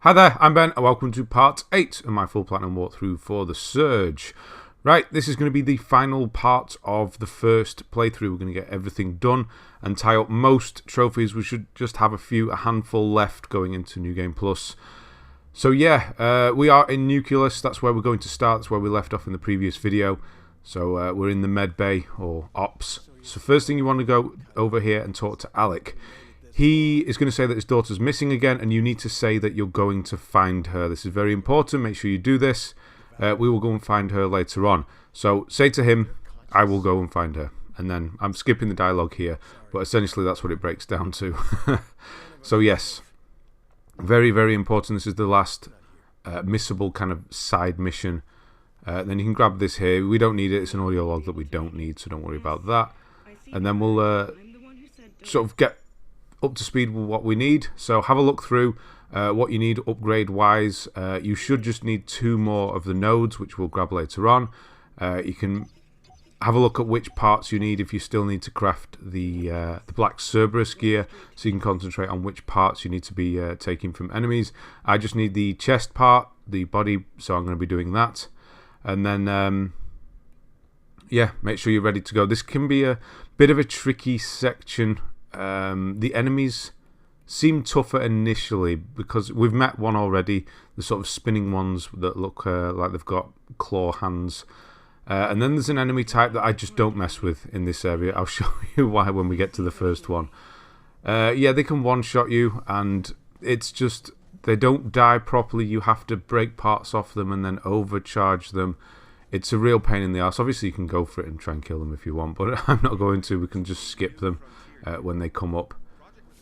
Hi there, I'm Ben and welcome to part 8 of my full platinum walkthrough for the Surge. Right, this is going to be the final part of the first playthrough. We're going to get everything done and tie up most trophies. We should just have a handful left going into New Game Plus. So yeah, we are in Nucleus. That's where we're going to start. That's where we left off in the previous video. So we're in the med bay or ops. So first thing, you want to go over here and talk to Alec. He is going to say that his daughter's missing again, and you need to say that you're going to find her. This is very important. Make sure you do this. We will go and find her later on. So say to him, I will go and find her. And then I'm skipping the dialogue here, but essentially that's what it breaks down to. So yes, very, very important. This is the last missable kind of side mission. Then you can grab this here. We don't need it. It's an Audiolog that we don't need, so don't worry about that. And then we'll sort of get up to speed with what we need. So have a look through what you need upgrade wise. You should just need 2 more of the nodes, which we'll grab later on. You can have a look at which parts you need if you still need to craft the Black Cerberus gear, so you can concentrate on which parts you need to be taking from enemies. I just need the chest part, the body, so I'm going to be doing that. And then yeah, make sure you're ready to go. This can be a bit of a tricky section. The enemies seem tougher initially because we've met one already, the sort of spinning ones that look like they've got claw hands. And then there's an enemy type that I just don't mess with in this area. I'll show you why when we get to the first one. Yeah, they can one-shot you, and it's just they don't die properly. You have to break parts off them and then overcharge them. It's a real pain in the ass. Obviously, you can go for it and try and kill them if you want, but I'm not going to. We can just skip them when they come up.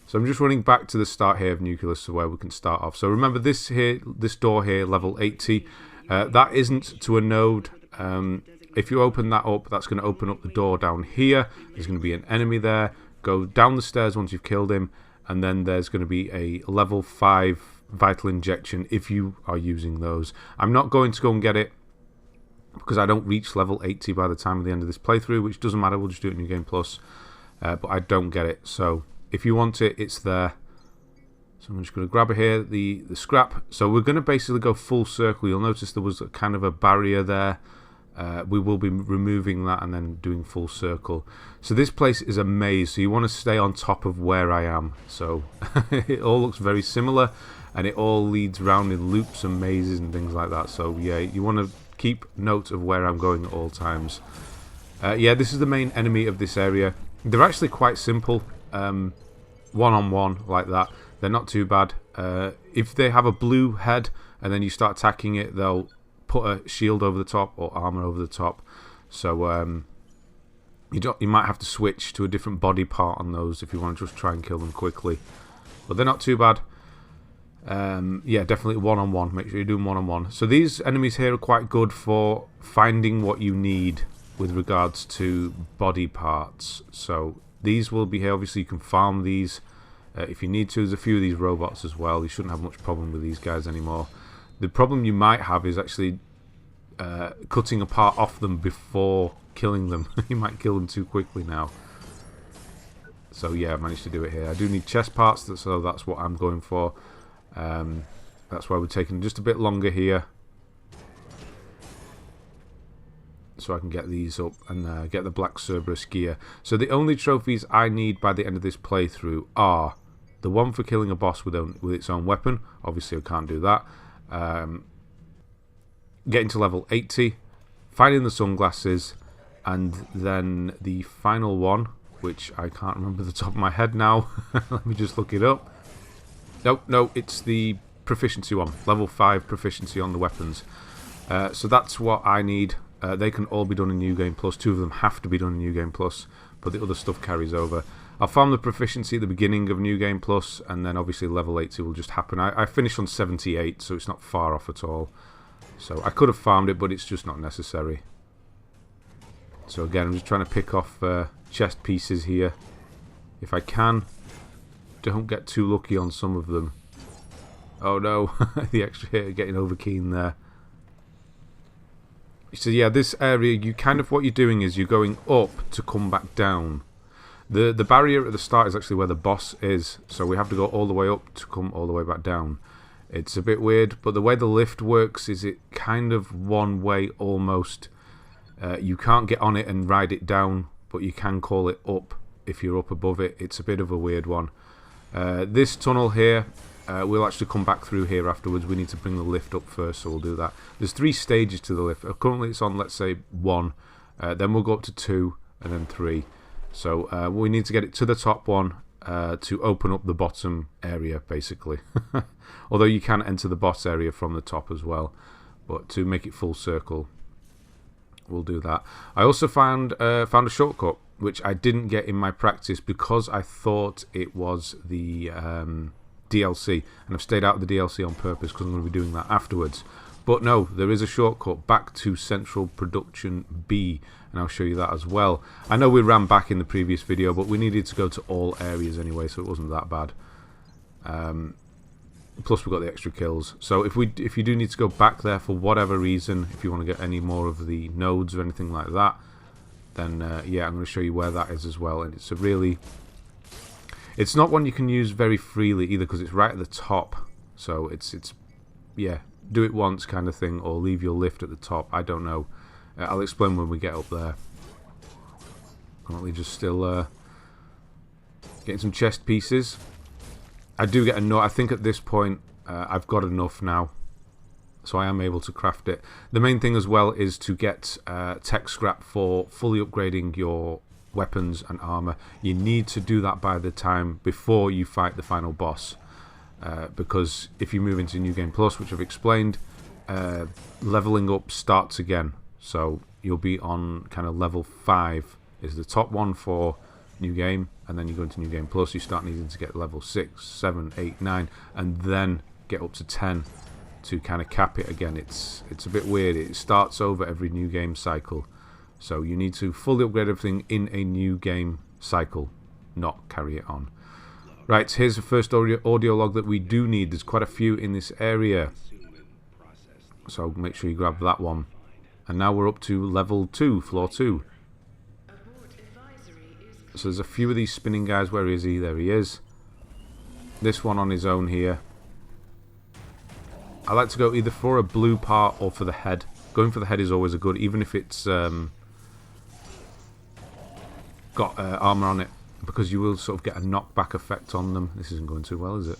So I'm just running back to the start here of Nucleus, so where we can start off. So remember this here, this door here, level 80. That isn't to a node. If you open that up, that's going to open up the door down here. There's going to be an enemy there. Go down the stairs once you've killed him, and then there's going to be a level 5 vital injection if you are using those. I'm not going to go and get it because I don't reach level 80 by the time of the end of this playthrough, which doesn't matter. We'll just do it in New Game Plus. But I don't get it. So if you want it, it's there. So I'm just going to grab it here, the scrap. So we're going to basically go full circle. You'll notice there was kind of a barrier there. We will be removing that and then doing full circle. So this place is a maze, so you want to stay on top of where I am. So it all looks very similar, and it all leads around in loops and mazes and things like that. So yeah, you want to keep note of where I'm going at all times. Yeah, this is the main enemy of this area. They're actually quite simple, one-on-one like that. They're not too bad. If they have a blue head and then you start attacking it, they'll put a shield over the top or armor over the top. So you might have to switch to a different body part on those if you want to just try and kill them quickly. But they're not too bad. Yeah, definitely one-on-one. Make sure you're doing one-on-one. So these enemies here are quite good for finding what you need with regards to body parts. So these will be here. Obviously you can farm these if you need to. There's a few of these robots as well. You shouldn't have much problem with these guys anymore. The problem you might have is actually cutting a part off them before killing them. You might kill them too quickly now. So yeah, I managed to do it here. I do need chest parts, so that's what I'm going for. That's why we're taking just a bit longer here, so I can get these up and get the Black Cerberus gear. So the only trophies I need by the end of this playthrough are the one for killing a boss with its own weapon. Obviously I can't do that. Getting to level 80, finding the sunglasses, and then the final one, which I can't remember the top of my head now. Let me just look it up. No, it's the proficiency one. Level 5 proficiency on the weapons. So that's what I need. They can all be done in New Game Plus. 2 of them have to be done in New Game Plus, but the other stuff carries over. I'll farm the proficiency at the beginning of New Game Plus, and then obviously level 80 will just happen. I finished on 78, so it's not far off at all. So I could have farmed it, but it's just not necessary. So again, I'm just trying to pick off chest pieces here if I can. Don't get too lucky on some of them. Oh no, the extra hit getting over keen there. So yeah, this area, you kind of, what you're doing is you're going up to come back down. The barrier at the start is actually where the boss is, so we have to go all the way up to come all the way back down. It's a bit weird, but the way the lift works is it kind of one way almost. You can't get on it and ride it down, but you can call it up if you're up above it. It's a bit of a weird one. This tunnel here, we'll actually come back through here afterwards. We need to bring the lift up first, so we'll do that. There's 3 stages to the lift. Currently it's on, let's say, 1. Then we'll go up to 2 and then 3. So we need to get it to the top one to open up the bottom area, basically. Although you can enter the boss area from the top as well. But to make it full circle, we'll do that. I also found a shortcut, which I didn't get in my practice because I thought it was the DLC. And I've stayed out of the DLC on purpose because I'm going to be doing that afterwards. But no, there is a shortcut back to Central Production B, and I'll show you that as well. I know we ran back in the previous video, but we needed to go to all areas anyway, so it wasn't that bad. Plus we got the extra kills. So if you do need to go back there for whatever reason, if you want to get any more of the nodes or anything like that, then yeah, I'm going to show you where that is as well. And it's a really... It's not one you can use very freely either because it's right at the top. So it's yeah, do it once kind of thing, or leave your lift at the top. I don't know. I'll explain when we get up there. Currently just still getting some chest pieces. I do get enough. I think at this point I've got enough now, so I am able to craft it. The main thing as well is to get tech scrap for fully upgrading your weapons and armor. You need to do that by the time before you fight the final boss. Because if you move into New Game Plus, which I've explained, leveling up starts again. So you'll be on kind of level 5 is the top one for New Game, and then you go into New Game Plus, you start needing to get level 6, 7, 8, 9, and then get up to 10 to kind of cap it again. It's a bit weird. It starts over every New Game cycle. So you need to fully upgrade everything in a New Game cycle, not carry it on. Right, here's the first audio log that we do need. There's quite a few in this area, so make sure you grab that one. And now we're up to level 2, floor 2. So there's a few of these spinning guys. Where is he? There he is. This one on his own here. I like to go either for a blue part or for the head. Going for the head is always a good, even if it's got armor on it, because you will sort of get a knockback effect on them. This isn't going too well, is it?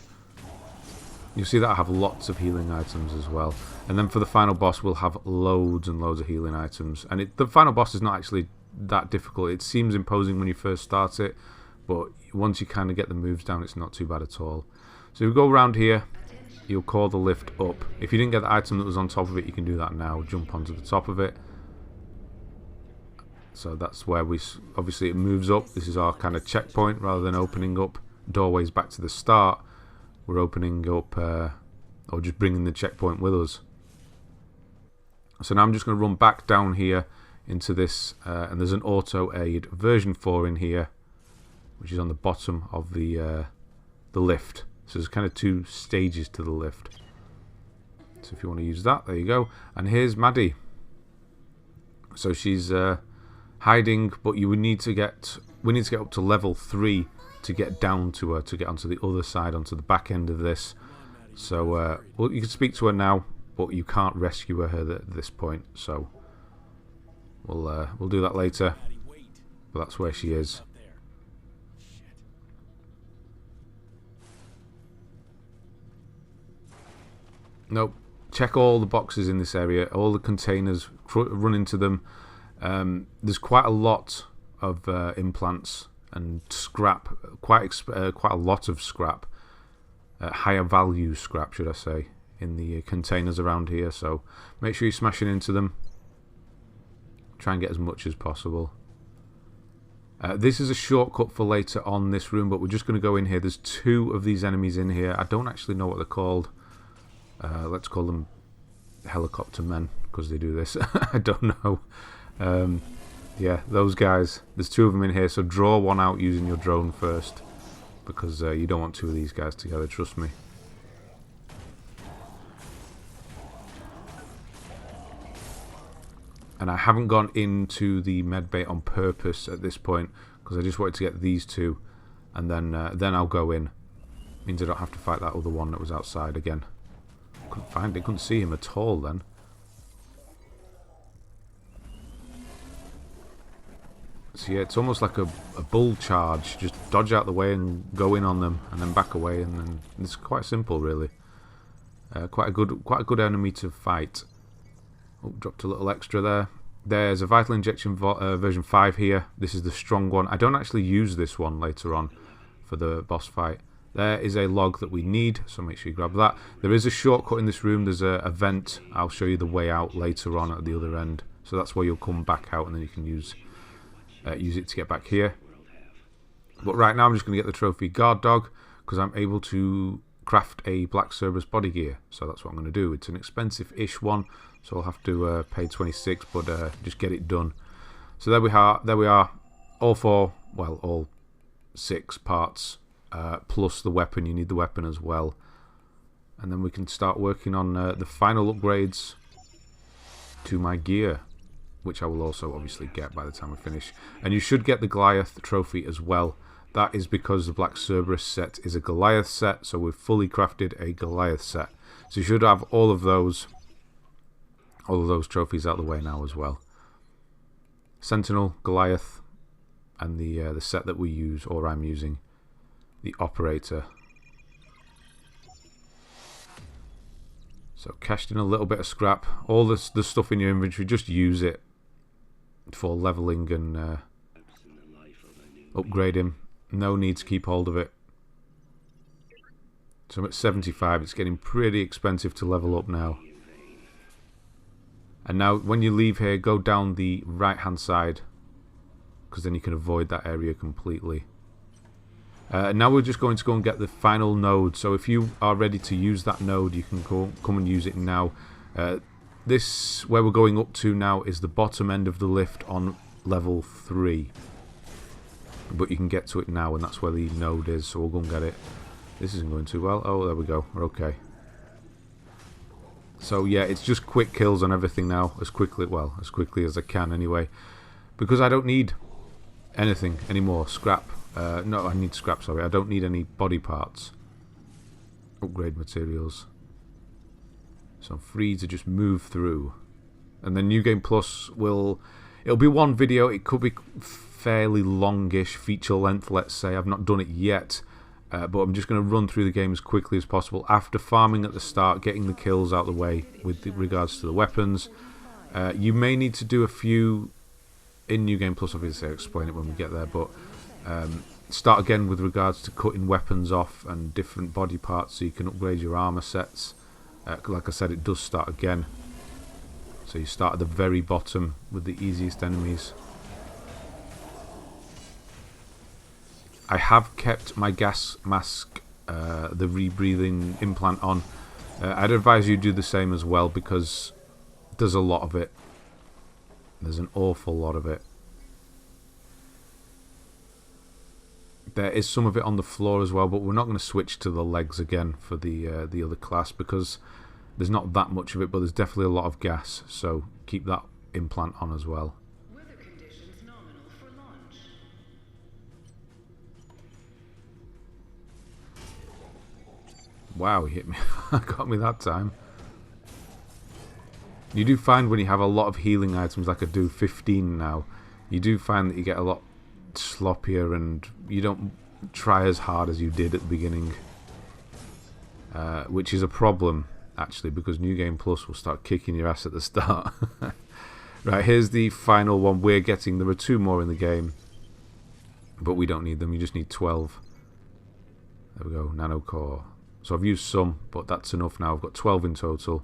You'll see that I have lots of healing items as well. And then for the final boss, we'll have loads and loads of healing items. And the final boss is not actually that difficult. It seems imposing when you first start it, but once you kind of get the moves down, it's not too bad at all. So we go around here. You'll call the lift up. If you didn't get the item that was on top of it, you can do that now. Jump onto the top of it. So that's where we... Obviously it moves up. This is our kind of checkpoint. Rather than opening up doorways back to the start, we're opening up... or just bringing the checkpoint with us. So now I'm just going to run back down here into this. And there's an auto aid version 4 in here, which is on the bottom of the lift. So there's kind of 2 stages to the lift. So if you want to use that, there you go. And here's Maddie. So she's hiding, but you would need to get... We need to get up to level 3 to get down to her, to get onto the other side, onto the back end of this. So well, you can speak to her now, but you can't rescue her at this point. So we'll do that later. But that's where she is. Nope. Check all the boxes in this area, all the containers, run into them. There's quite a lot of implants and scrap, quite a lot of scrap, higher value scrap, should I say, in the containers around here. So make sure you're smashing into them. Try and get as much as possible. This is a shortcut for later on this room, but we're just going to go in here. There's 2 of these enemies in here. I don't actually know what they're called. Let's call them helicopter men, because they do this. I don't know. Yeah, those guys. There's 2 of them in here, so draw one out using your drone first, because you don't want 2 of these guys together, trust me. And I haven't gone into the medbay on purpose at this point, because I just wanted to get these 2, and then I'll go in. Means I don't have to fight that other one that was outside again. Couldn't find it, couldn't see him at all then. So yeah, it's almost like a bull charge. Just dodge out the way and go in on them, and then back away, and then it's quite simple, really. Quite a good enemy to fight. Oh, dropped a little extra there. There's a Vital Injection version 5 here. This is the strong one. I don't actually use this one later on for the boss fight. There is a log that we need, so make sure you grab that. There is a shortcut in this room. There's a vent. I'll show you the way out later on at the other end. So that's where you'll come back out, and then you can use it to get back here. But right now I'm just going to get the trophy guard dog, because I'm able to craft a Black Cerberus body gear. So that's what I'm going to do. It's an expensive-ish one, so I'll have to pay 26, but just get it done. So there we are. All 4, well, all 6 parts, plus the weapon. You need the weapon as well. And then we can start working on the final upgrades to my gear, which I will also obviously get by the time we finish. And you should get the Goliath trophy as well. That is because the Black Cerberus set is a Goliath set, so we've fully crafted a Goliath set. So you should have all of those trophies out of the way now as well. Sentinel, Goliath, and the set that we use, or I'm using, the Operator. So cashed in a little bit of scrap. All the stuff in your inventory, just use it for leveling and upgrading. No need to keep hold of it. So I'm at 75. It's getting pretty expensive to level up now. And now when you leave here, go down the right hand side, because then you can avoid that area completely. Now we're just going to go and get the final node. So if you are ready to use that node, you can come and use it now. This, where we're going up to now, is the bottom end of the lift on level 3. But you can get to it now, and that's where the node is, so we'll go and get it. This isn't going too well. Oh, there we go. We're okay. So yeah, it's just quick kills on everything now, as quickly as I can anyway. Because I don't need anything anymore. Scrap. No, I need scrap, sorry. I don't need any body parts. Upgrade materials. So I'm free to just move through. And then New Game Plus it'll be one video. It could be fairly longish, feature length, let's say. I've not done it yet, but I'm just going to run through the game as quickly as possible. After farming at the start, getting the kills out of the way with regards to the weapons. You may need to do a few in New Game Plus, obviously I'll explain it when we get there, but start again with regards to cutting weapons off and different body parts so you can upgrade your armor sets. Like I said, it does start again. So you start at the very bottom with the easiest enemies. I have kept my gas mask, the rebreathing implant on. I'd advise you do the same as well, because there's a lot of it. There's an awful lot of it. There is some of it on the floor as well, but we're not going to switch to the legs again for the other class, because there's not that much of it, but there's definitely a lot of gas, so keep that implant on as well. Weather conditions nominal for launch. Wow, he hit me. Got me that time. You do find when you have a lot of healing items, like I do 15 now, you do find that you get a lot sloppier and you don't try as hard as you did at the beginning. Which is a problem, actually, because New Game Plus will start kicking your ass at the start. Right, here's the final one we're getting. There are 2 more in the game, but we don't need them. You just need 12. There we go, Nano Core. So I've used some, but that's enough now. I've got 12 in total.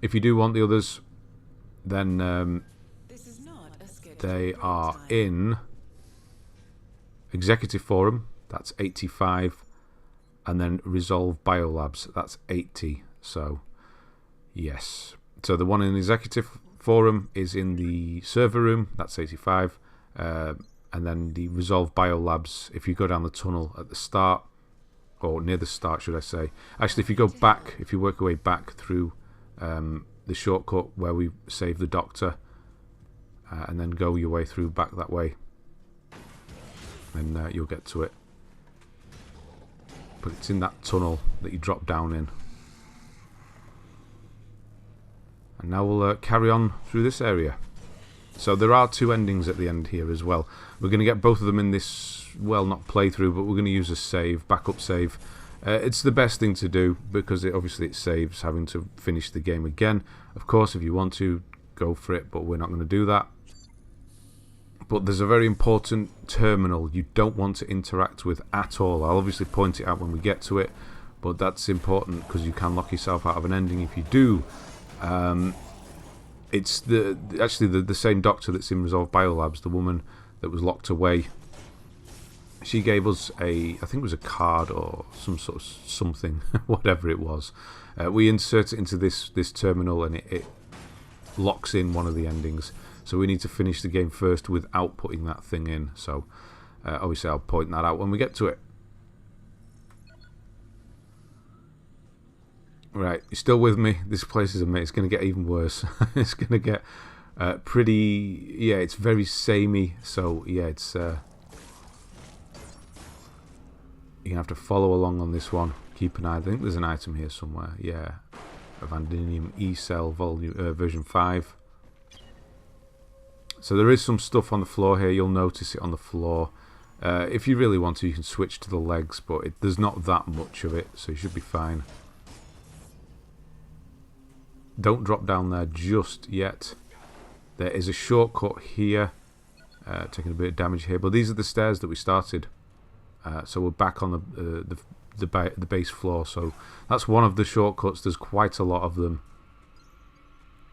If you do want the others, then they are in Executive Forum, that's 85, and then Resolve Biolabs, that's 80. So, yes. So the one in the Executive Forum is in the server room, that's 85. And then the Resolve Biolabs, if you go down the tunnel at the start, or near the start, should I say. Actually, if you go back, if you work your way back through the shortcut where we save the Doctor, and then go your way through back that way, and you'll get to it. but it's in that tunnel that you drop down in. And now we'll carry on through this area. So there are 2 endings at the end here as well. We're going to get both of them in this, well, not playthrough, but we're going to use a save, backup save. It's the best thing to do because obviously it saves having to finish the game again. Of course, if you want to, go for it, but we're not going to do that. But there's a very important terminal you don't want to interact with at all. I'll obviously point it out when we get to it, but that's important because you can lock yourself out of an ending if you do. It's actually the same doctor that's in Resolve Biolabs, the woman that was locked away. She gave us I think it was a card or some sort of something, whatever it was. We insert it into this terminal and it locks in one of the endings. So we need to finish the game first without putting that thing in. So obviously I'll point that out when we get to it. Right, you're still with me? This place is amazing. It's going to get even worse. It's going to get pretty... Yeah, it's very samey. So yeah, it's... you're going to have to follow along on this one. Keep an eye. I think there's an item here somewhere. Yeah. A Vanadium E-Cell version 5. So there is some stuff on the floor here. You'll notice it on the floor. If you really want to, you can switch to the legs, but there's not that much of it, so you should be fine. Don't drop down there just yet. There is a shortcut here. Taking a bit of damage here, but these are the stairs that we started. So we're back on the base floor. So that's one of the shortcuts. There's quite a lot of them.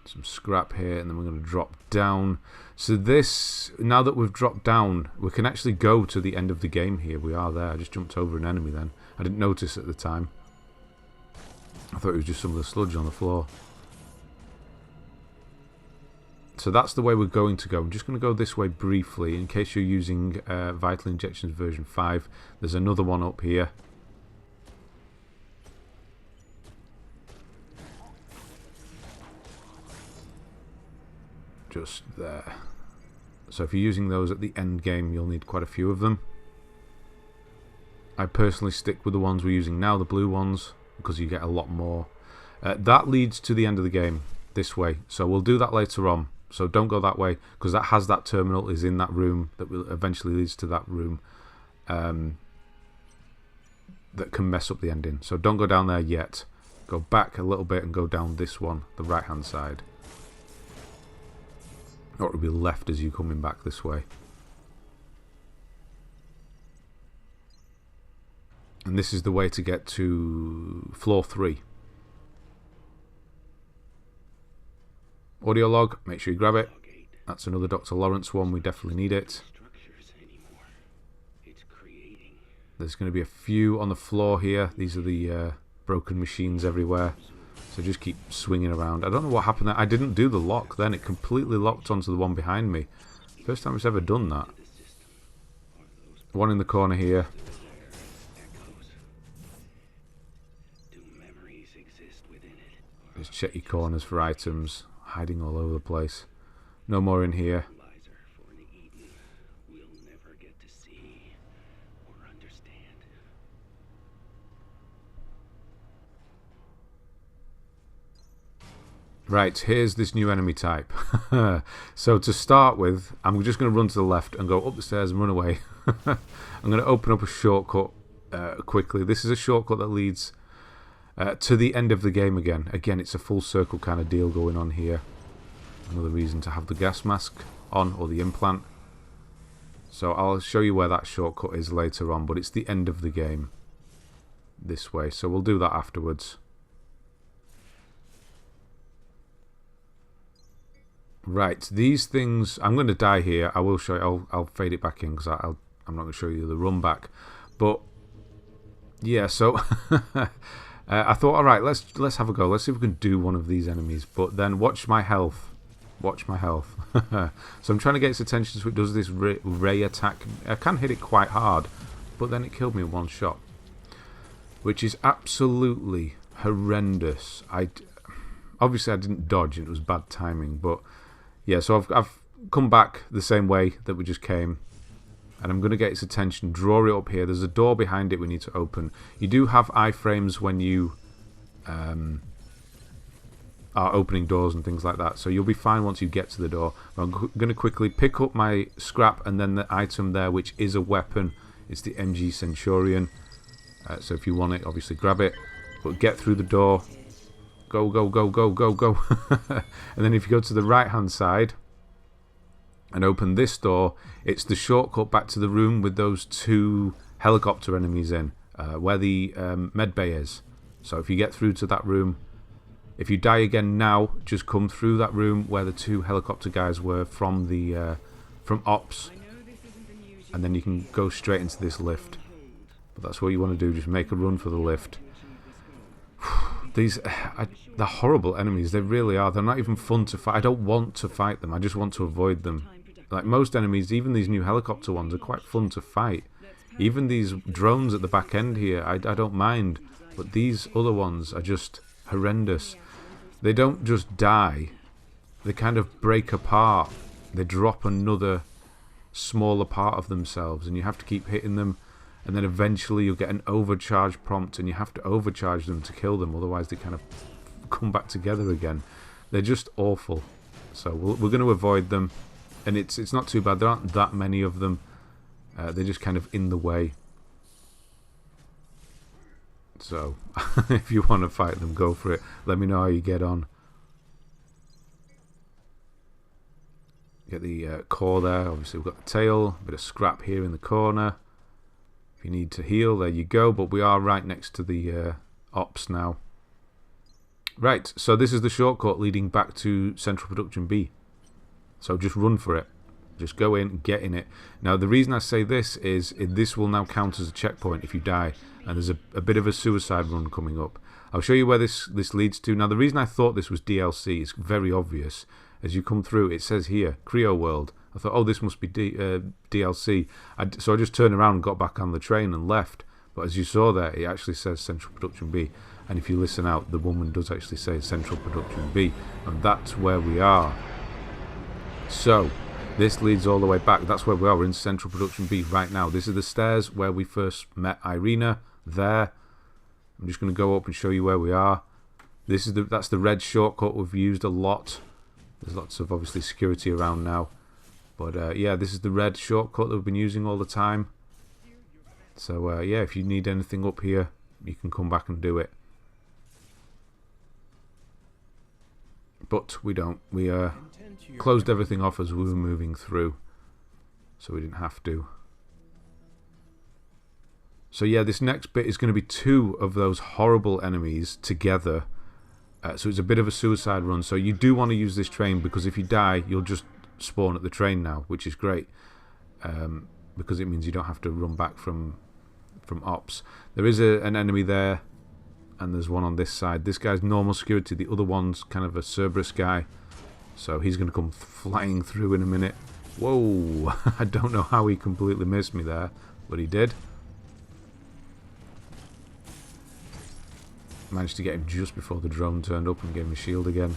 Some scrap here, and then we're going to drop down. So this, now that we've dropped down, we can actually go to the end of the game here. We are there. I just jumped over an enemy then. I didn't notice at the time. I thought it was just some of the sludge on the floor. So that's the way we're going to go. I'm just going to go this way briefly in case you're using Vital Injections version 5. There's another one up here. Just there. So if you're using those at the end game, you'll need quite a few of them. I personally stick with the ones we're using now, the blue ones, because you get a lot more. That leads to the end of the game this way. So we'll do that later on. So don't go that way, because that has that terminal is in that room that will eventually leads to that room that can mess up the ending. So don't go down there yet. Go back a little bit and go down this one, the right hand side. Or it'll be left as you're coming back this way. And this is the way to get to floor 3. Audiolog, make sure you grab it. That's another Dr. Lawrence one, we definitely need it. There's going to be a few on the floor here. These are the broken machines everywhere. So just keep swinging around. I don't know what happened there. I didn't do the lock then. It completely locked onto the one behind me. First time it's ever done that. One in the corner here. Just check your corners for items. Hiding all over the place. No more in here. Right, here's this new enemy type. So to start with, I'm just going to run to the left and go up the stairs and run away. I'm going to open up a shortcut quickly. This is a shortcut that leads to the end of the game again. Again, it's a full circle kind of deal going on here. Another reason to have the gas mask on, or the implant. So I'll show you where that shortcut is later on, but it's the end of the game this way. So we'll do that afterwards. Right, these things, I'm going to die here. I will show you, I'll fade it back in because I'm not going to show you the run back. But yeah, so I thought, all right, let's have a go. Let's see if we can do one of these enemies. But then watch my health. Watch my health. So I'm trying to get its attention so it does this ray attack. I can hit it quite hard, but then it killed me in one shot, which is absolutely horrendous. Obviously I didn't dodge, it was bad timing, but yeah, so I've come back the same way that we just came. and I'm going to get its attention, draw it up here. There's a door behind it we need to open. You do have iframes when you are opening doors and things like that, so you'll be fine once you get to the door. But I'm going to quickly pick up my scrap and then the item there, which is a weapon. It's the MG Centurion. So if you want it, obviously grab it. But get through the door. Go, go, go, go, go, go. And then if you go to the right-hand side and open this door, it's the shortcut back to the room with those 2 helicopter enemies in, where the med bay is. So if you get through to that room, if you die again now, just come through that room where the 2 helicopter guys were from the from Ops, and then you can go straight into this lift. But that's what you want to do, just make a run for the lift. These they're horrible enemies, they really are. They're not even fun to fight. I don't want to fight them, I just want to avoid them. Like most enemies, even these new helicopter ones are quite fun to fight. Even these drones at the back end here, I don't mind. But these other ones are just horrendous. They don't just die, they kind of break apart. They drop another smaller part of themselves, and you have to keep hitting them, and then eventually you'll get an overcharge prompt, and you have to overcharge them to kill them, otherwise they kind of come back together again. They're just awful. So we're going to avoid them, and it's not too bad. There aren't that many of them. They're just kind of in the way. So, if you want to fight them, go for it. Let me know how you get on. Get the core there. Obviously, we've got the tail. A bit of scrap here in the corner. If you need to heal, there you go. But we are right next to the Ops now. Right, so this is the shortcut leading back to Central Production B. So just run for it. Just go in, get in it. Now, the reason I say this is this will now count as a checkpoint if you die. And there's a bit of a suicide run coming up. I'll show you where this leads to. Now, the reason I thought this was DLC is very obvious. As you come through, it says here, Creo World. I thought, oh, this must be DLC. So I just turned around and got back on the train and left. But as you saw there, it actually says Central Production B. And if you listen out, the woman does actually say Central Production B. And that's where we are. So this leads all the way back. That's where we are. We're in Central Production B right now. This is the stairs where we first met Irina. There. I'm just going to go up and show you where we are. That's the red shortcut we've used a lot. There's lots of obviously security around now. But yeah, this is the red shortcut that we've been using all the time. So yeah, if you need anything up here, you can come back and do it. But we don't. We closed everything off as we were moving through, so we didn't have to. So yeah, this next bit is going to be 2 of those horrible enemies together. So it's a bit of a suicide run. So you do want to use this train, because if you die, you'll just spawn at the train now, which is great. Because it means you don't have to run back from Ops. There is an enemy there, and there's one on this side. This guy's normal security. The other one's kind of a Cerberus guy. So he's going to come flying through in a minute. Whoa! I don't know how he completely missed me there, but he did. Managed to get him just before the drone turned up and gave him a shield again.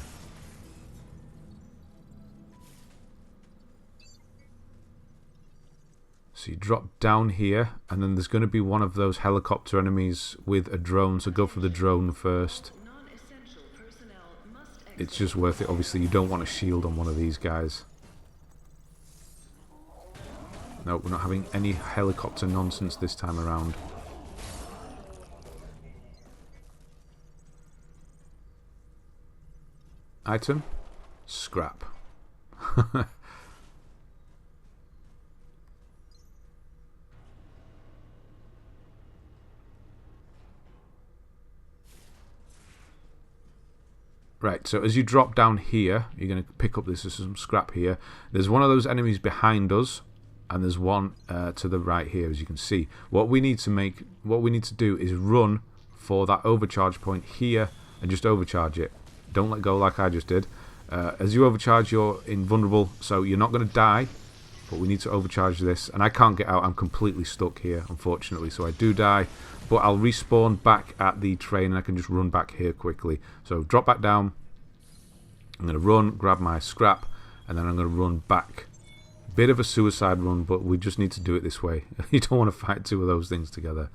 So you drop down here, and then there's going to be one of those helicopter enemies with a drone, so go for the drone first. It's just worth it. Obviously, you don't want a shield on one of these guys. No, we're not having any helicopter nonsense this time around. Item? Scrap. Right, so as you drop down here, you're going to pick up this. There's some scrap here. There's one of those enemies behind us, and there's one to the right here, as you can see. What we need to do is run for that overcharge point here and just overcharge it. Don't let go like I just did. As you overcharge, you're invulnerable, so you're not going to die, but we need to overcharge this. And I can't get out. I'm completely stuck here, unfortunately, so I do die. But I'll respawn back at the train, and I can just run back here quickly. So drop back down. I'm going to run, grab my scrap, and then I'm going to run back Bit of a suicide run, but we just need to do it this way. You don't want to fight two of those things together.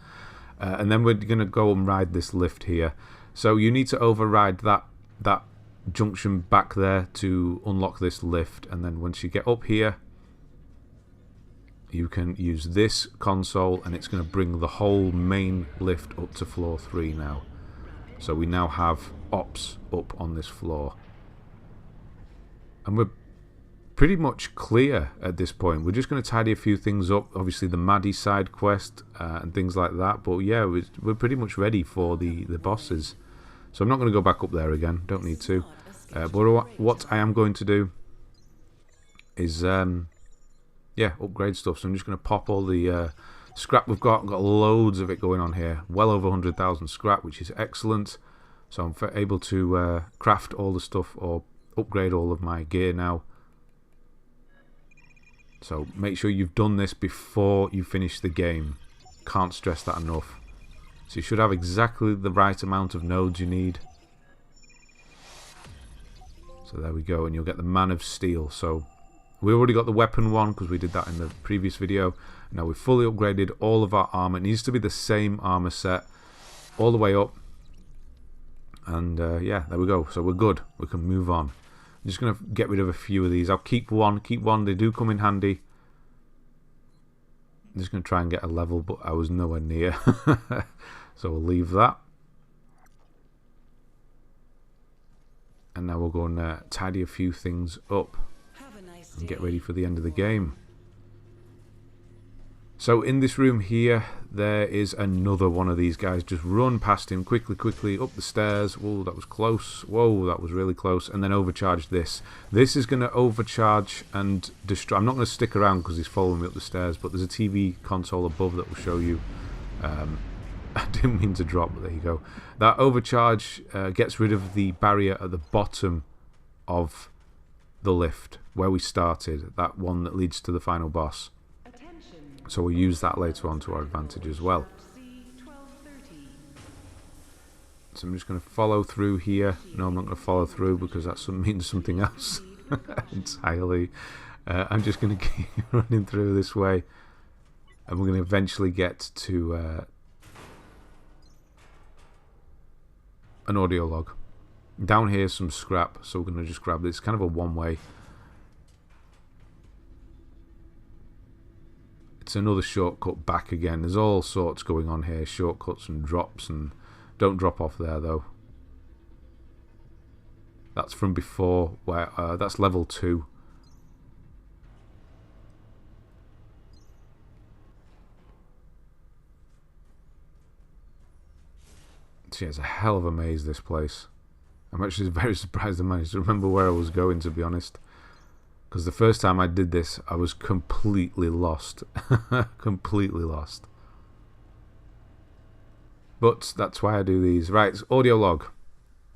And then we're going to go and ride this lift here. So you need to override that junction back there to unlock this lift. And then once you get up here, you can use this console, and it's going to bring the whole main lift up to floor 3 now. So we now have ops up on this floor. And we're pretty much clear at this point. We're just going to tidy a few things up. Obviously the Maddie side quest and things like that. But yeah, we're pretty much ready for the bosses. So I'm not going to go back up there again. Don't need to. But what I am going to do is, yeah, upgrade stuff. So I'm just going to pop all the scrap we've got. We've got loads of it going on here. Well over 100,000 scrap, which is excellent. So I'm able to craft all the stuff or upgrade all of my gear now. So make sure you've done this before you finish the game. Can't stress that enough. So you should have exactly the right amount of nodes you need. So there we go, and you'll get the Man of Steel. So we already got the weapon one because we did that in the previous video. Now we've fully upgraded all of our armor. It needs to be the same armor set all the way up. And yeah, there we go. So we're good. We can move on. I'm just going to get rid of a few of these. I'll keep one. They do come in handy. I'm just going to try and get a level, but I was nowhere near. So we'll leave that. And now we'll go and tidy a few things up and get ready for the end of the game. So in this room here, there is another one of these guys. Just run past him quickly up the stairs. Whoa, that was close. Whoa, that was really close. And then overcharge this. This is going to overcharge and destroy. I'm not going to stick around because he's following me up the stairs, but there's a TV console above that will show you. I didn't mean to drop, but there you go. That overcharge gets rid of the barrier at the bottom of the lift where we started. That one that leads to the final boss. So we'll use that later on to our advantage as well. So I'm just going to follow through here. No, I'm not going to follow through because that means something else entirely. I'm just going to keep running through this way. And we're going to eventually get to an Audiolog. Down here some scrap, so we're going to just grab this. It's kind of a one-way. It's another shortcut back again. There's all sorts going on here. Shortcuts and drops, and don't drop off there though. That's from before, where that's level 2. See, it's a hell of a maze, this place. I'm actually very surprised I managed to remember where I was going, to be honest. Because the first time I did this, I was completely lost. Completely lost. But that's why I do these. Right, it's Audiolog.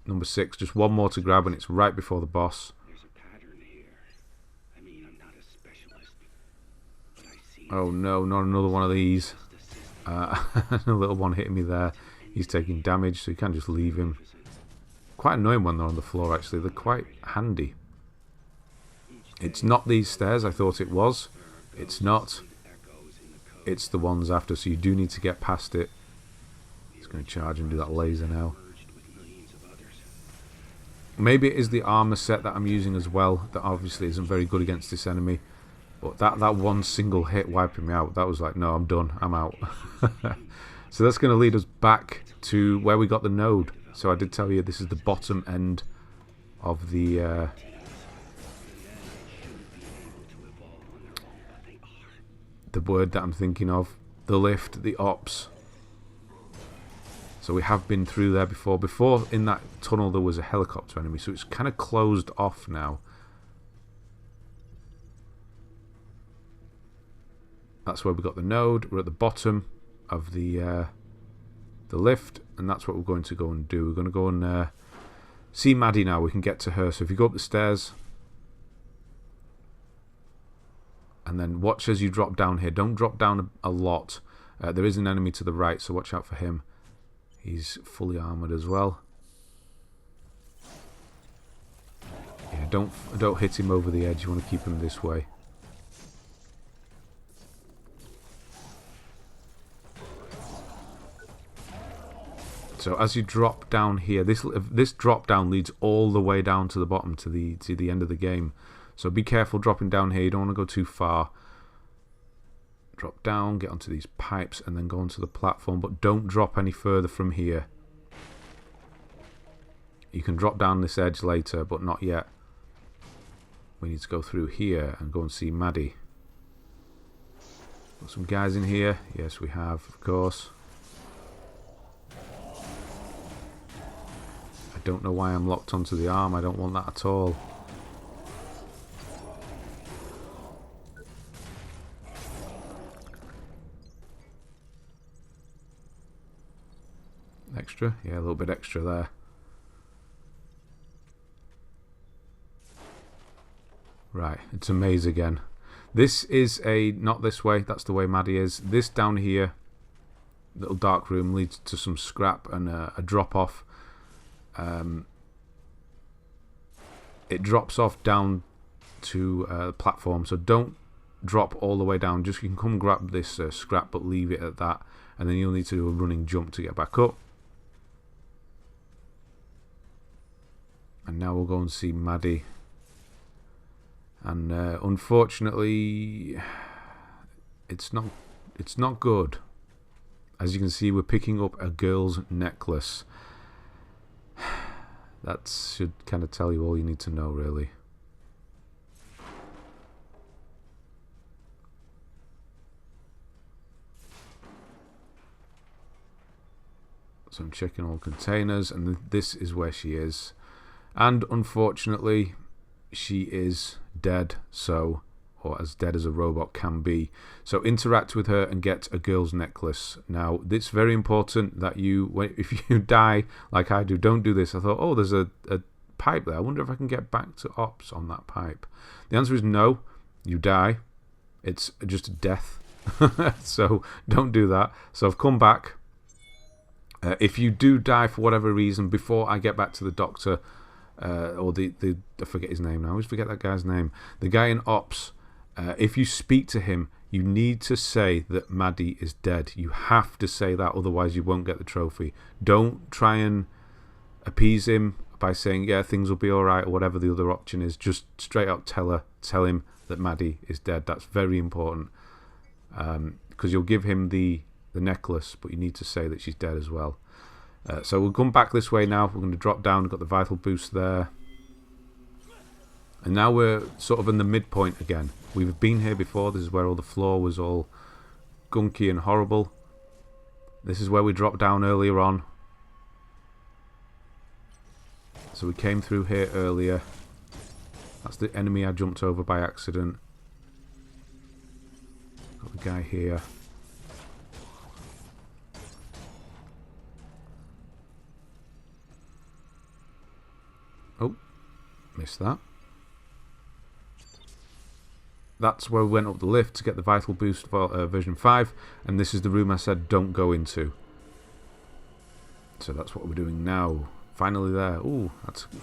Number 6. Just one more to grab, and it's right before the boss. There's a pattern here. I mean, I'm not a specialist, but I see. Oh no, not another one of these. A little one hitting me there. He's taking damage, so you can't just leave him. Quite annoying when they're on the floor, actually. They're quite handy. It's not these stairs I thought it was. It's not. It's the ones after, so you do need to get past it. He's going to charge and do that laser now. Maybe it is the armor set that I'm using as well, that obviously isn't very good against this enemy. But that one single hit wiping me out, that was like, no, I'm done, I'm out. So that's going to lead us back to where we got the node. So I did tell you this is the bottom end of the word that I'm thinking of. The lift, the ops. So we have been through there before. Before, in that tunnel, there was a helicopter enemy. So it's kind of closed off now. That's where we got the node. We're at the bottom of the lift, and that's what we're going to go and do. We're going to go and see Maddie now. We can get to her. So if you go up the stairs, and then watch as you drop down here. Don't drop down a lot. There is an enemy to the right, so watch out for him. He's fully armoured as well. Yeah, don't hit him over the edge. You want to keep him this way. So as you drop down here, this drop down leads all the way down to the bottom, to the end of the game. So be careful dropping down here. You don't want to go too far. Drop down, get onto these pipes, and then go onto the platform. But don't drop any further from here. You can drop down this edge later, but not yet. We need to go through here and go and see Maddie. Got some guys in here. Yes, we have, of course. I don't know why I'm locked onto the arm. I don't want that at all. Extra? Yeah, a little bit extra there. Right, it's a maze again. This is not this way, that's the way Maddie is. This down here, little dark room, leads to some scrap and a drop off. It drops off down to the platform, so don't drop all the way down. Just you can come grab this scrap, but leave it at that, and then you'll need to do a running jump to get back up. And now we'll go and see Maddie. And unfortunately, it's not good. As you can see, we're picking up a girl's necklace. That should kind of tell you all you need to know, really. So I'm checking all containers, and this is where she is. And unfortunately, she is dead, so, or as dead as a robot can be. So interact with her and get a girl's necklace. Now, it's very important that if you die like I do, don't do this. I thought, oh, there's a pipe there. I wonder if I can get back to ops on that pipe. The answer is no. You die. It's just a death. So don't do that. So I've come back. If you do die for whatever reason, before I get back to the doctor, or I forget his name now. I always forget that guy's name. The guy in Ops. If you speak to him, you need to say that Maddie is dead. You have to say that, otherwise you won't get the trophy. Don't try and appease him by saying, yeah, things will be alright, or whatever the other option is. Just straight up tell him that Maddie is dead. That's very important. Because you'll give him the necklace, but you need to say that she's dead as well. So we'll come back this way now. We're going to drop down. We've got the vital boost there. And now we're sort of in the midpoint again. We've been here before. This is where all the floor was all gunky and horrible. This is where we dropped down earlier on. So we came through here earlier. That's the enemy I jumped over by accident. Got the guy here. Oh, missed that. That's where we went up the lift to get the vital boost for version 5, and this is the room I said don't go into. So that's what we're doing now. Finally there. Ooh,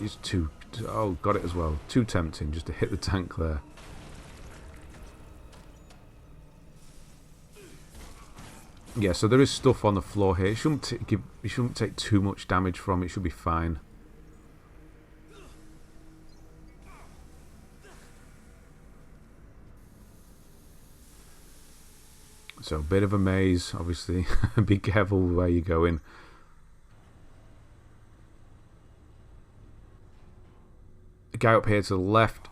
it's too. Oh, got it as well. Too tempting just to hit the tank there. Yeah, so there is stuff on the floor here. You shouldn't take too much damage from it. It should be fine. So a bit of a maze, obviously. Be careful where you're going. The guy up here to the left,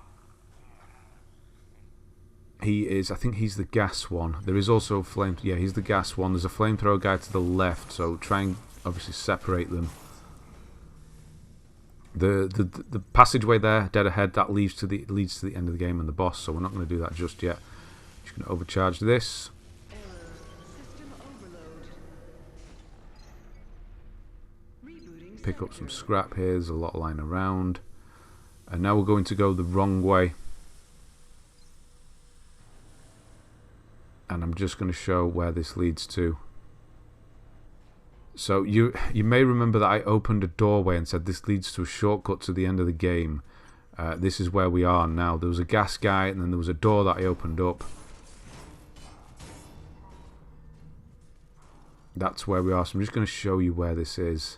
he is, I think he's the gas one. There is also a flame, yeah, he's the gas one. There's a flamethrower guy to the left, so try and obviously separate them. The passageway there, dead ahead, that leads to the end of the game and the boss, so we're not going to do that just yet. Just going to overcharge this. Pick up some scrap here. There's a lot lying around. And now we're going to go the wrong way. And I'm just going to show where this leads to. So you may remember that I opened a doorway and said this leads to a shortcut to the end of the game. This is where we are now. There was a gas guy and then there was a door that I opened up. That's where we are. So I'm just going to show you where this is.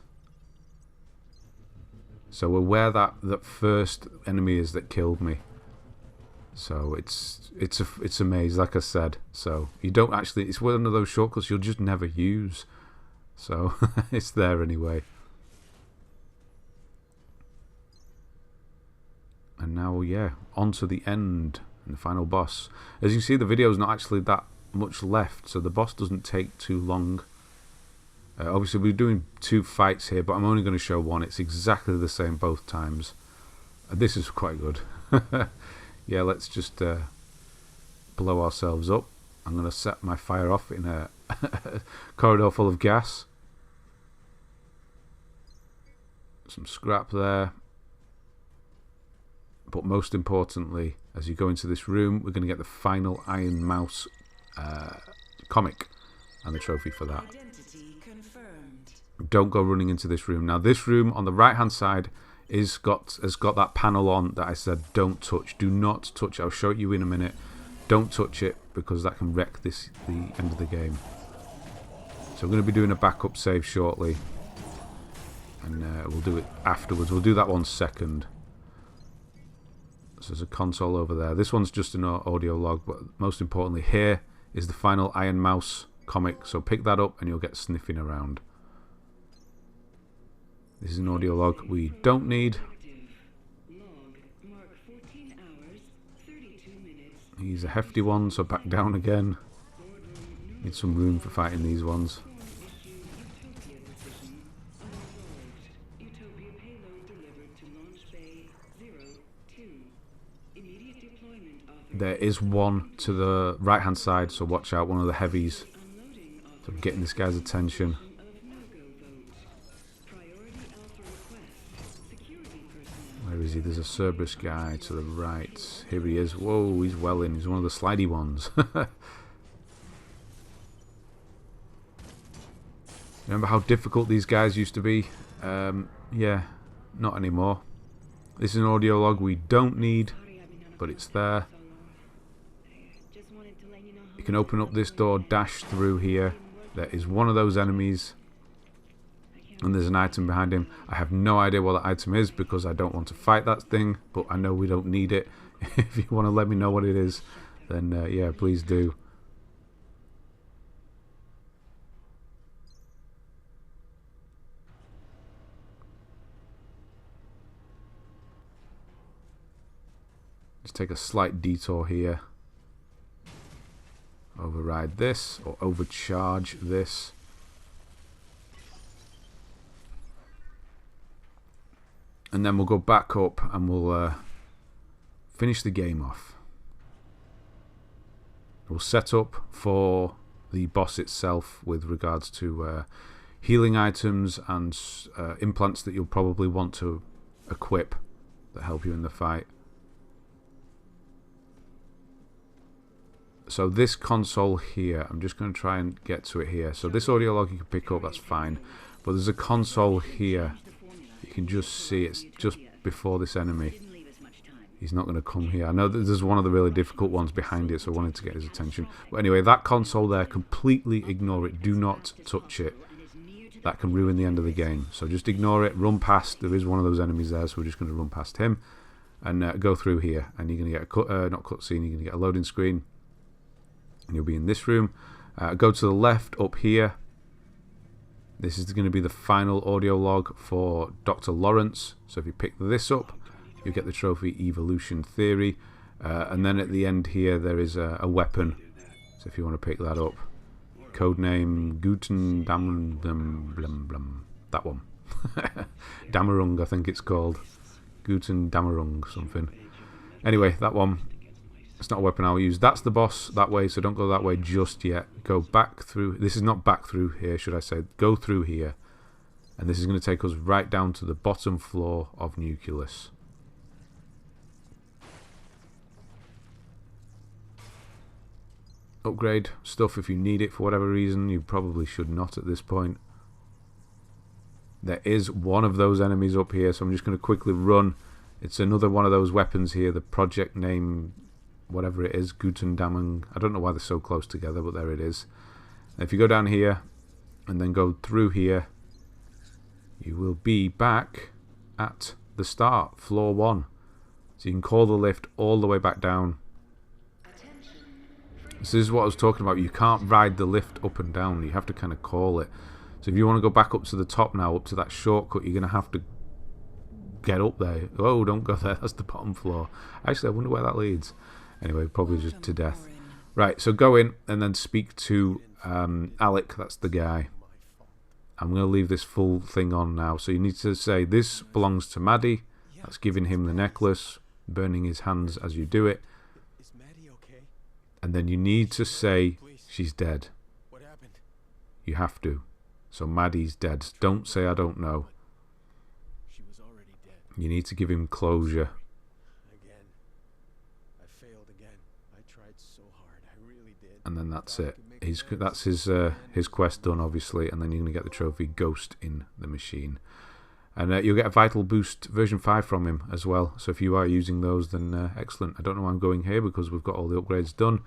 So we're where that first enemy is that killed me. So it's a maze, like I said. So you don't actually, it's one of those shortcuts you'll just never use. So it's there anyway. And now, yeah, on to the end and the final boss. As you see, the video is not actually that much left, so the boss doesn't take too long. Obviously, we're doing 2 fights here, but I'm only going to show one. It's exactly the same both times. This is quite good. Yeah, let's just blow ourselves up. I'm going to set my fire off in a corridor full of gas. Some scrap there. But most importantly, as you go into this room, we're going to get the final IRONMAUS comic and the trophy for that. Don't go running into this room. Now, this room on the right-hand side has got that panel on that I said don't touch. Do not touch. I'll show it you in a minute. Don't touch it because that can wreck the end of the game. So we're going to be doing a backup save shortly, and we'll do it afterwards. We'll do that one second. So there's a console over there. This one's just an audio log, but most importantly here is the final IRONMAUS comic. So pick that up and you'll get Sniffing Around. This is an audio log we don't need. These are hefty ones, so back down again. Need some room for fighting these ones. Utopia payload delivered to launch bay 02. Immediate deployment authorized. There is one to the right hand side, so watch out, one of the heavies. So I'm getting this guy's attention. Where is he? There's a Cerberus guy to the right. Here he is. Whoa, he's well in. He's one of the slidey ones. Remember how difficult these guys used to be? Yeah, not anymore. This is an audio log we don't need, but it's there. You can open up this door, dash through here. There is one of those enemies, and there's an item behind him. I have no idea what that item is because I don't want to fight that thing, but I know we don't need it. If you want to let me know what it is, then yeah, please do. Let's take a slight detour here. Override this, or overcharge this. And then we'll go back up and we'll finish the game off. We'll set up for the boss itself with regards to healing items and implants that you'll probably want to equip that help you in the fight. So this console here, I'm just going to try and get to it here. So this audio log you can pick up, that's fine. But there's a console here. You can just see it's just before this enemy. He's not going to come here. I know that there's one of the really difficult ones behind it, so I wanted to get his attention. But anyway, that console there, completely ignore it. Do not touch it. That can ruin the end of the game. So just ignore it, run past. There is one of those enemies there, so we're just going to run past him. And go through here. And you're going to get a not cutscene, you're going to get a loading screen. And you'll be in this room. Go to the left up here. This is going to be the final audio log for Dr. Lawrence. So if you pick this up, you get the trophy Evolution Theory. And then at the end here, there is a weapon. So if you want to pick that up. Codename Gotterdammerung. That one. Dammerung, I think it's called. Gotterdammerung something. Anyway, that one. It's not a weapon I'll use. That's the boss that way, so don't go that way just yet. Go back through. This is not back through here, should I say. Go through here. And this is going to take us right down to the bottom floor of Nucleus. Upgrade stuff if you need it for whatever reason. You probably should not at this point. There is one of those enemies up here, so I'm just going to quickly run. It's another one of those weapons here. The project name, whatever it is, Gotterdammerung. I don't know why they're so close together, but there it is. And if you go down here and then go through here, you will be back at the start, floor 1. So you can call the lift all the way back down. So this is what I was talking about. You can't ride the lift up and down. You have to kind of call it. So if you want to go back up to the top now, up to that shortcut, you're going to have to get up there. Oh, don't go there. That's the bottom floor. Actually, I wonder where that leads. Anyway, probably just to death. Right, so go in and then speak to Alec. That's the guy. I'm going to leave this full thing on now. So you need to say, this belongs to Maddie. That's giving him the necklace. Burning his hands as you do it. Is Maddie okay? And then you need to say, she's dead. What happened? You have to. So Maddie's dead. Don't say I don't know. She was already dead. You need to give him closure. Again. I failed again. I tried so hard. I really did. And then that's it. That's his quest done, obviously. And then you're going to get the trophy Ghost in the Machine. And you'll get a Vital Boost version 5 from him as well. So if you are using those, then excellent. I don't know why I'm going here because we've got all the upgrades done.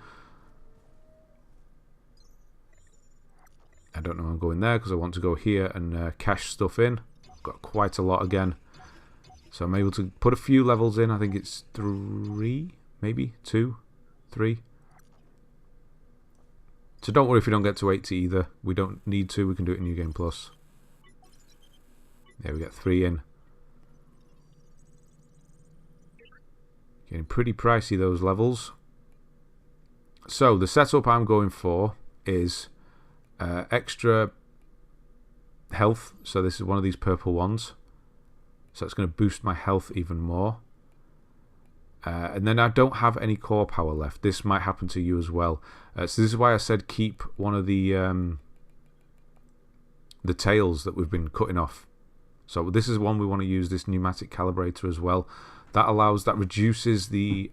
I don't know why I'm going there because I want to go here and cash stuff in. I've got quite a lot again. So I'm able to put a few levels in. I think it's 3, maybe 2, 3. So don't worry if you don't get to 80 either. We don't need to. We can do it in New Game Plus. There we get 3 in. Getting pretty pricey, those levels. So the setup I'm going for is extra health. So this is one of these purple ones. So it's going to boost my health even more. And then I don't have any core power left. This might happen to you as well. So this is why I said keep one of the tails that we've been cutting off. So this is one we want to use, this pneumatic calibrator as well. That reduces the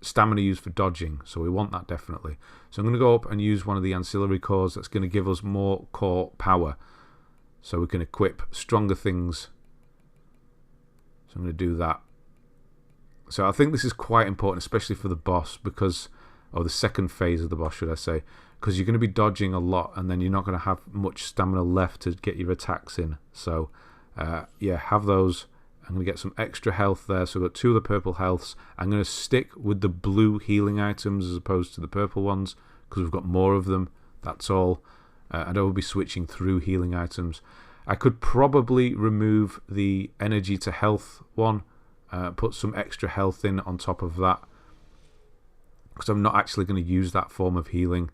stamina used for dodging. So we want that definitely. So I'm going to go up and use one of the ancillary cores that's going to give us more core power. So we can equip stronger things. So I'm going to do that. So I think this is quite important, especially for the boss, because, or the second phase of the boss, should I say, because you're going to be dodging a lot, and then you're not going to have much stamina left to get your attacks in. So, yeah, have those. I'm going to get some extra health there. So I've got 2 of the purple healths. I'm going to stick with the blue healing items as opposed to the purple ones, because we've got more of them. That's all. I don't will be switching through healing items. I could probably remove the energy to health one. Put some extra health in on top of that, because I'm not actually going to use that form of healing.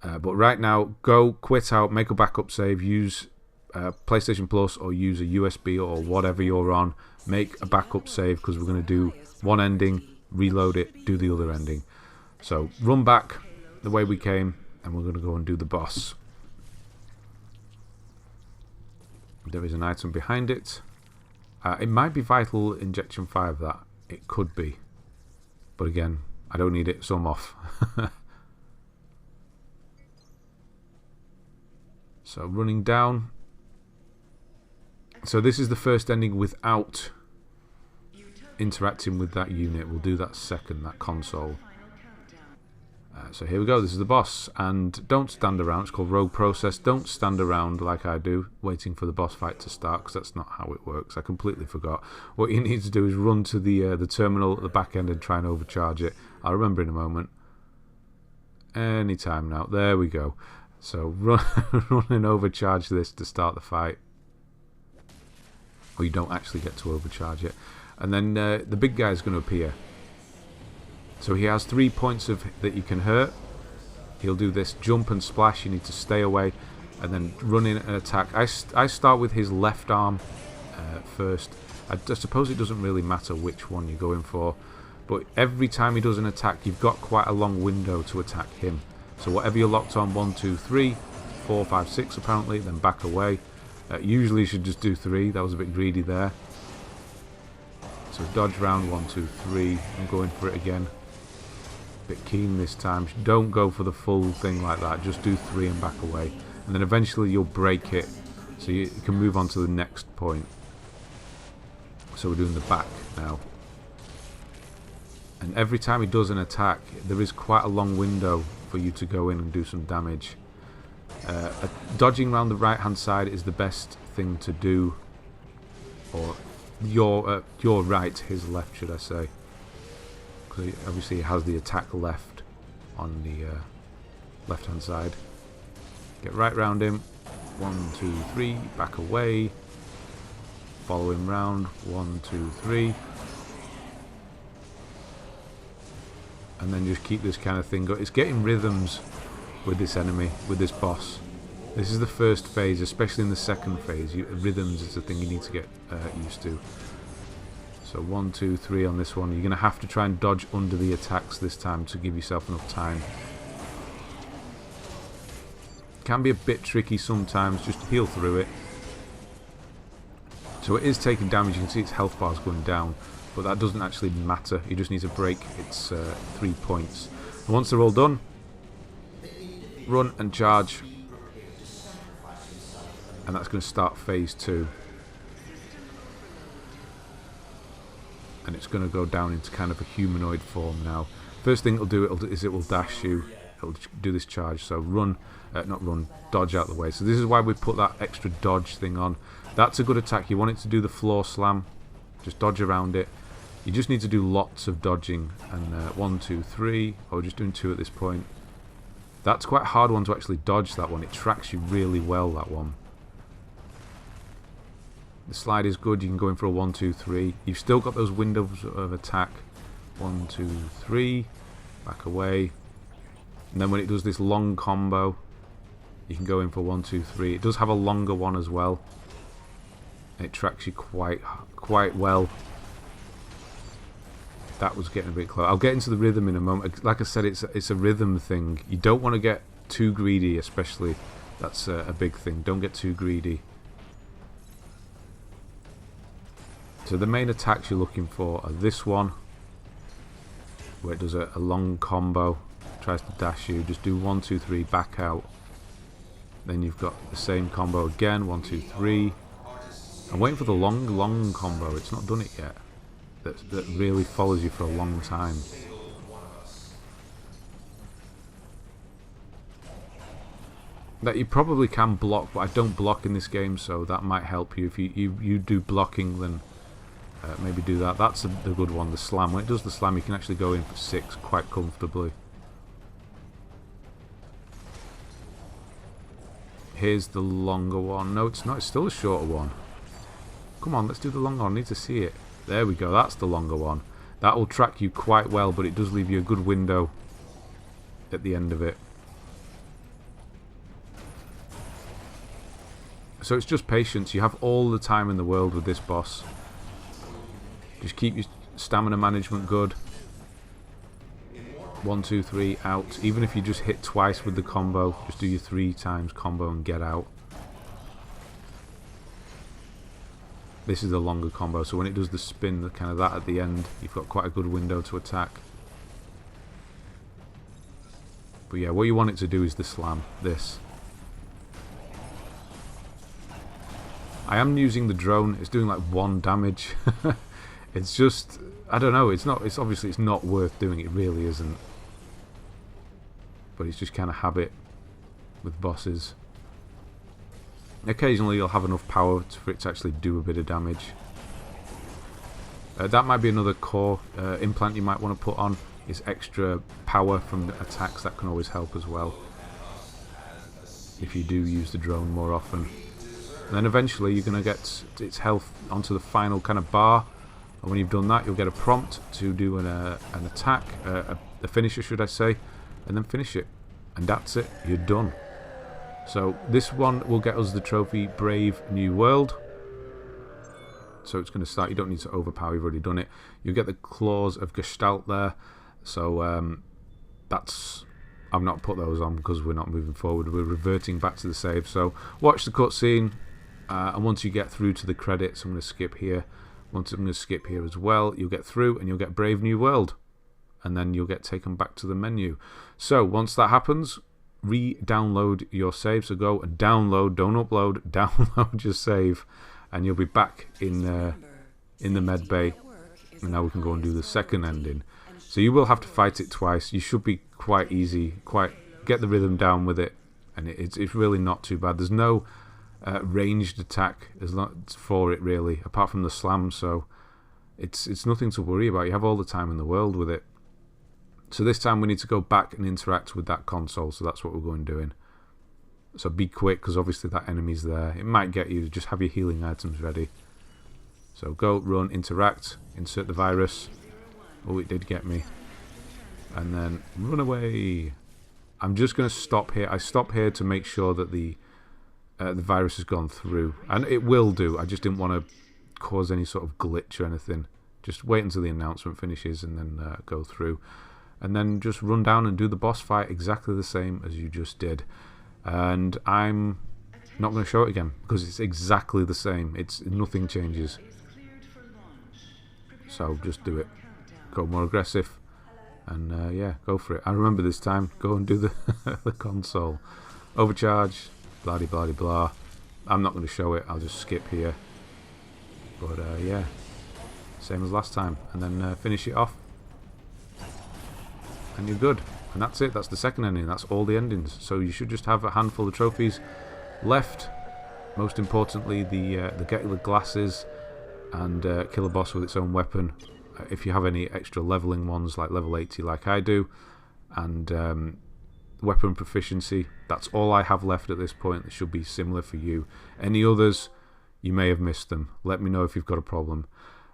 But right now, go quit out, make a backup save, use PlayStation Plus or use a USB or whatever you're on. Make a backup save, because we're going to do one ending, reload it, do the other ending. So run back the way we came, and we're going to go and do the boss. There is an item behind it. It might be Vital Injection 5, that. It could be. But again, I don't need it, so I'm off. So running down. So this is the first ending without interacting with that unit. We'll do that second, that console. So here we go, this is the boss. And don't stand around, it's called Rogue Process. Don't stand around like I do, waiting for the boss fight to start, because that's not how it works. I completely forgot. What you need to do is run to the terminal at the back end and try and overcharge it. I'll remember in a moment. Anytime now. There we go. So run and overcharge this to start the fight. Or you don't actually get to overcharge it. And then the big guy is going to appear. So he has 3 points that you can hurt. He'll do this jump and splash. You need to stay away and then run in and attack. I start with his left arm first. I suppose it doesn't really matter which one you're going for, but every time he does an attack, you've got quite a long window to attack him. So whatever you're locked on, 1, 2, 3, 4, 5, 6 apparently, then back away. Usually you should just do 3. That was a bit greedy there. So dodge round, 1, 2, 3. I'm going for it again. Bit keen this time. Don't go for the full thing like that. Just do 3 and back away. And then eventually you'll break it, so you can move on to the next point. So we're doing the back now. And every time he does an attack, there is quite a long window for you to go in and do some damage. Dodging around the right hand side is the best thing to do, or your right, his left, should I say? Because obviously he has the attack left on the left hand side. Get right round him. 1, 2, 3. Back away. Follow him round. 1, 2, 3. And then just keep this kind of thing going. It's getting rhythms with this enemy, with this boss. This is the first phase, especially in the second phase. Rhythms is the thing you need to get used to. So 1, 2, 3 on this one. You're going to have to try and dodge under the attacks this time to give yourself enough time. Can be a bit tricky sometimes, just heal through it. So it is taking damage. You can see its health bar is going down, but that doesn't actually matter. You just need to break its 3 points. And once they're all done, run and charge. And that's going to start phase 2. And it's going to go down into kind of a humanoid form now. First thing it'll do is it will dash you. It'll do this charge. So run, not run, dodge out the way. So this is why we put that extra dodge thing on. That's a good attack. You want it to do the floor slam. Just dodge around it. You just need to do lots of dodging. And 1, 2, 3. Oh, we're just doing 2 at this point. That's quite a hard one to actually dodge, that one. It tracks you really well, that one. The slide is good. You can go in for a 1, 2, 3. You've still got those windows of attack. 1, 2, 3. Back away. And then when it does this long combo, you can go in for 1, 2, 3. It does have a longer one as well. And it tracks you quite well. That was getting a bit close. I'll get into the rhythm in a moment. Like I said, it's a rhythm thing. You don't want to get too greedy, especially. That's a big thing. Don't get too greedy. So the main attacks you're looking for are this one, where it does a long combo, tries to dash you. Just do 1, 2, 3, back out. Then you've got the same combo again, 1, 2, 3. I'm waiting for the long combo. It's not done it yet. That really follows you for a long time. That you probably can block, but I don't block in this game, so that might help you. If you do blocking, then maybe do that. That's the good one, the slam. When it does the slam, you can actually go in for 6 quite comfortably. Here's the longer one. No, it's not. It's still a shorter one. Come on, let's do the longer one. I need to see it. There we go. That's the longer one. That will track you quite well, but it does leave you a good window at the end of it. So it's just patience. You have all the time in the world with this boss. Just keep your stamina management good. 1, 2, 3, out. Even if you just hit twice with the combo, just do your 3 times combo and get out. This is the longer combo, so when it does the spin, the kind of that at the end, you've got quite a good window to attack. But yeah, what you want it to do is the slam. This. I am using the drone. It's doing like 1 damage. It's just, I don't know. It's not. It's obviously it's not worth doing. It really isn't. But it's just kind of habit with bosses. Occasionally you'll have enough power for it to actually do a bit of damage. That might be another core implant you might want to put on. Is extra power from the attacks. That can always help as well. If you do use the drone more often. And then eventually you're going to get its health onto the final kind of bar. And when you've done that, you'll get a prompt to do an attack, a finisher should I say, and then finish it. And that's it, you're done. So this one will get us the trophy Brave New World. So it's going to start, you don't need to overpower, you've already done it. You get the claws of Gestalt there. So that's, I've not put those on because we're not moving forward, we're reverting back to the save. So watch the cutscene, and once you get through to the credits, I'm going to skip here. Once I'm going to skip here as well, you'll get through and you'll get Brave New World. And then you'll get taken back to the menu. So once that happens, re-download your save. So go and download, don't upload, download your save, and you'll be back in the med bay. And now we can go and do the second ending. So you will have to fight it twice. You should be quite easy, get the rhythm down with it, and it's really not too bad. There's no ranged attack for it really, apart from the slam. So it's nothing to worry about. You have all the time in the world with it. So this time we need to go back and interact with that console. So that's what we're going doing. So be quick, because obviously that enemy's there. It might get you. Just have your healing items ready. So go, run, interact, insert the virus. Oh, it did get me. And then run away. I'm just going to stop here. I stop here to make sure that the virus has gone through. And it will do. I just didn't want to cause any sort of glitch or anything. Just wait until the announcement finishes and then go through. And then just run down and do the boss fight exactly the same as you just did. And I'm not going to show it again because it's exactly the same. Nothing changes. So just do it. Go more aggressive. And yeah, go for it. I remember this time. Go and do the, the console. Overcharge. Blah de blah de blah. I'm not going to show it. I'll just skip here. But yeah. Same as last time. And then finish it off. And you're good. And that's it. That's the second ending. That's all the endings. So you should just have a handful of trophies left. Most importantly, get the glasses and kill a boss with its own weapon. If you have any extra leveling ones, like level 80 like I do. And weapon proficiency. That's all I have left at this point. It should be similar for you. Any others, you may have missed them. Let me know if you've got a problem.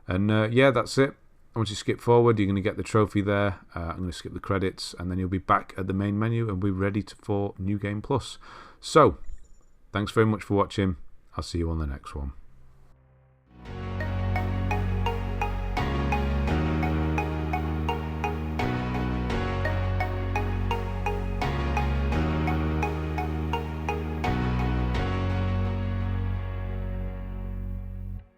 And yeah, that's it. Once you skip forward, you're going to get the trophy there. I'm going to skip the credits, and then you'll be back at the main menu and be ready for New Game Plus. So, thanks very much for watching. I'll see you on the next one.